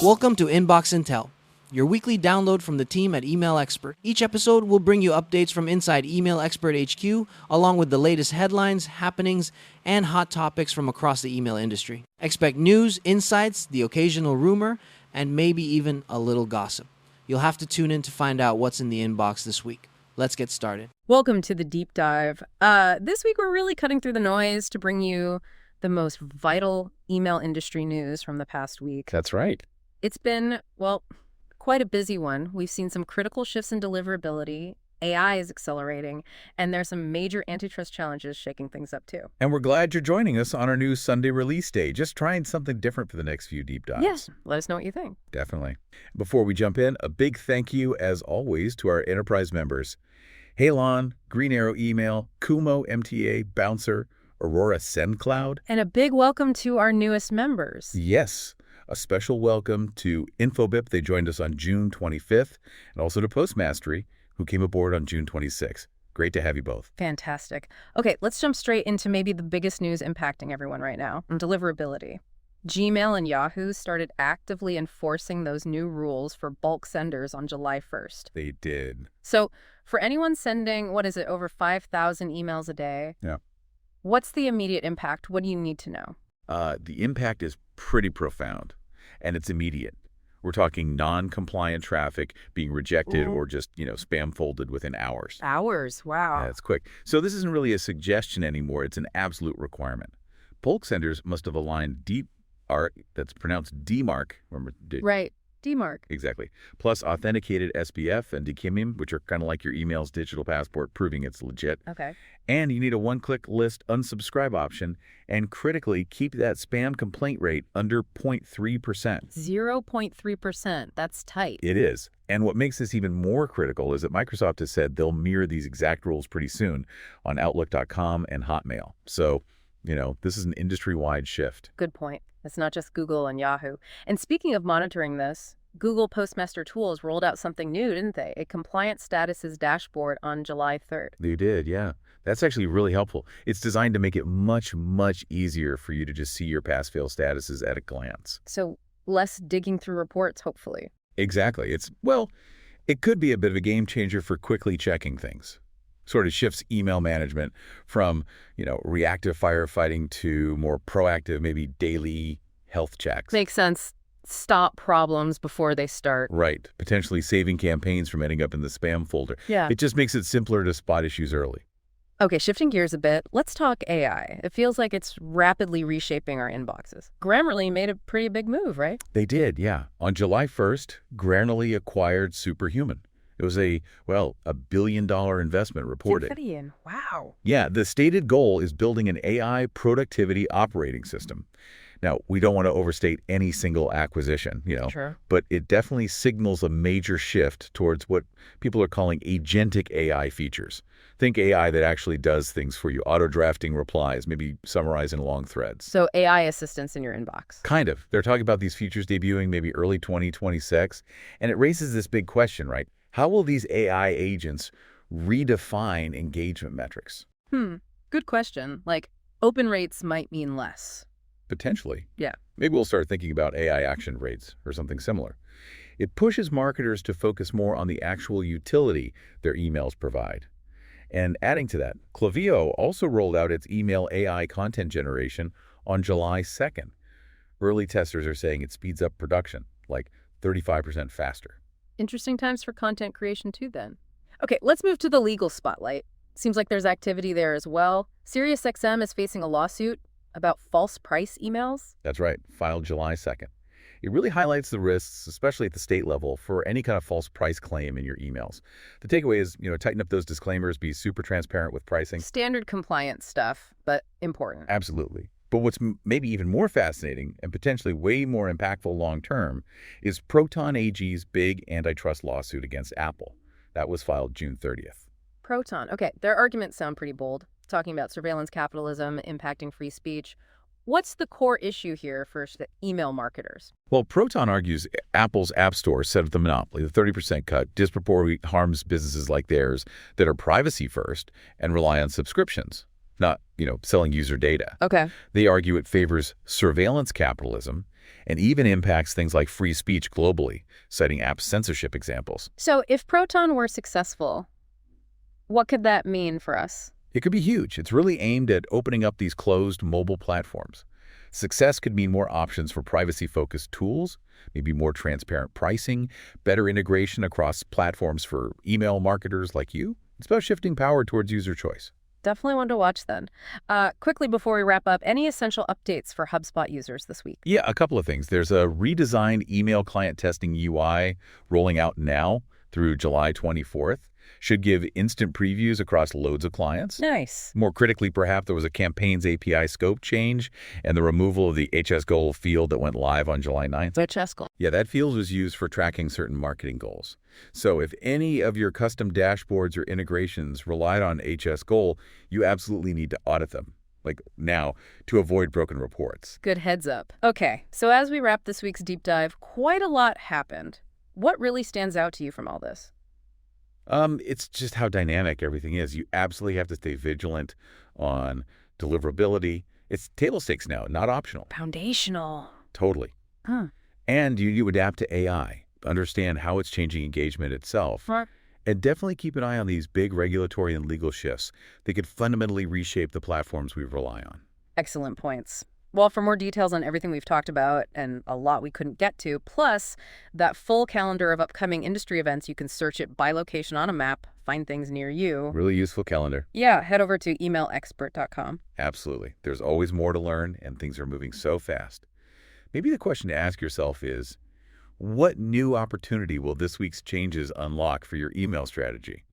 Welcome to Inbox Intel, your weekly download from the team at Email Expert. Each episode will bring you updates from inside Email Expert HQ, along with the latest headlines, happenings, and hot topics from across the email industry. Expect news, insights, the occasional rumor, and maybe even a little gossip. You'll have to tune in to find out what's in the inbox this week. Let's get started. Welcome to the deep dive. This week we're really cutting through the noise to bring you the most vital email industry news from the past week. That's right. It's been, well, quite a busy one. We've seen some critical shifts in deliverability. AI is accelerating, and there's some major antitrust challenges shaking things up too. And we're glad you're joining us on our new Sunday release day, just trying something different for the next few deep dives. Yes, let us know what you think. Definitely. Before we jump in, a big thank you, as always, to our enterprise members. Halon, Green Arrow Email, Kumo MTA, Bouncer, Aurora SendCloud. And a big welcome to our newest members. Yes. A special welcome to Infobip. They joined us on June 25th, and also to Postmastery, who came aboard on June 26th. Great to have you both. Fantastic. Okay, let's jump straight into maybe the biggest news impacting everyone right now, deliverability. Gmail and Yahoo started actively enforcing those new rules for bulk senders on July 1st. They did. So for anyone sending, over 5,000 emails a day, Yeah. What's the immediate impact? What do you need to know? The impact is pretty profound, and it's immediate. We're talking non-compliant traffic being rejected or just, spam folded within hours. Hours, wow. That's quick. So this isn't really a suggestion anymore. It's an absolute requirement. Bulk senders must have aligned that's pronounced DMARC. Remember? Right, DMARC. Exactly. Plus authenticated SPF and DKIM, which are kind of like your email's digital passport, proving it's legit. Okay. And you need a one-click list unsubscribe option, and critically, keep that spam complaint rate under 0.3%. 0.3%. That's tight. It is. And what makes this even more critical is that Microsoft has said they'll mirror these exact rules pretty soon on Outlook.com and Hotmail. So, this is an industry-wide shift. Good point. It's not just Google and Yahoo. And speaking of monitoring this, Google Postmaster Tools rolled out something new, didn't they? A compliance statuses dashboard on July 3rd. They did, yeah. That's actually really helpful. It's designed to make it much, much easier for you to just see your pass-fail statuses at a glance. So less digging through reports, hopefully. Exactly. It could be a bit of a game changer for quickly checking things. Sort of shifts email management from, reactive firefighting to more proactive, maybe daily health checks. Makes sense. Stop problems before they start. Right. Potentially saving campaigns from ending up in the spam folder. Yeah. It just makes it simpler to spot issues early. Okay, shifting gears a bit, let's talk AI. It feels like it's rapidly reshaping our inboxes. Grammarly made a pretty big move, right? They did, yeah. On July 1st, Grammarly acquired Superhuman. It was a $1 billion investment reported. Wow. Yeah, the stated goal is building an AI productivity operating system. Now, we don't want to overstate any single acquisition, Sure. but it definitely signals a major shift towards what people are calling agentic AI features. Think AI that actually does things for you, auto-drafting replies, maybe summarizing long threads. So AI assistance in your inbox. Kind of. They're talking about these features debuting maybe early 2026, and it raises this big question, right? How will these AI agents redefine engagement metrics? Good question. Like, open rates might mean less. Potentially. Yeah. Maybe we'll start thinking about AI action rates or something similar. It pushes marketers to focus more on the actual utility their emails provide. And adding to that, Klaviyo also rolled out its email AI content generation on July 2nd. Early testers are saying it speeds up production, like 35% faster. Interesting times for content creation too, then. Okay, let's move to the legal spotlight. Seems like there's activity there as well. SiriusXM is facing a lawsuit about false price emails. That's right, filed July 2nd. It really highlights the risks, especially at the state level, for any kind of false price claim in your emails. The takeaway is, tighten up those disclaimers, be super transparent with pricing. Standard compliance stuff, but important. Absolutely. But what's maybe even more fascinating and potentially way more impactful long-term is Proton AG's big antitrust lawsuit against Apple. That was filed June 30th. Proton. Okay, their arguments sound pretty bold, talking about surveillance capitalism impacting free speech. What's the core issue here for the email marketers? Well, Proton argues Apple's App Store set up the monopoly, the 30% cut, disproportionately harms businesses like theirs that are privacy first and rely on subscriptions. not, selling user data. Okay. They argue it favors surveillance capitalism and even impacts things like free speech globally, citing app censorship examples. So if Proton were successful, what could that mean for us? It could be huge. It's really aimed at opening up these closed mobile platforms. Success could mean more options for privacy-focused tools, maybe more transparent pricing, better integration across platforms for email marketers like you. It's about shifting power towards user choice. Definitely one to watch then. Quickly before we wrap up, any essential updates for HubSpot users this week? Yeah, a couple of things. There's a redesigned email client testing UI rolling out now through July 24th. Should give instant previews across loads of clients. Nice. More critically, perhaps, there was a campaigns API scope change and the removal of the HS goal field that went live on July 9th. HS goal. Yeah, that field was used for tracking certain marketing goals. So if any of your custom dashboards or integrations relied on HS goal, you absolutely need to audit them, like now, to avoid broken reports. Good heads up. Okay, so as we wrap this week's deep dive, quite a lot happened. What really stands out to you from all this? It's just how dynamic everything is. You absolutely have to stay vigilant on deliverability. It's table stakes now, not optional. Foundational. Totally. Huh. And you adapt to AI, understand how it's changing engagement itself. Right. And definitely keep an eye on these big regulatory and legal shifts that could fundamentally reshape the platforms we rely on. Excellent points. Well, for more details on everything we've talked about and a lot we couldn't get to, plus that full calendar of upcoming industry events, you can search it by location on a map, find things near you. Really useful calendar. Yeah, head over to emailexpert.com. Absolutely. There's always more to learn, and things are moving so fast. Maybe the question to ask yourself is, what new opportunity will this week's changes unlock for your email strategy?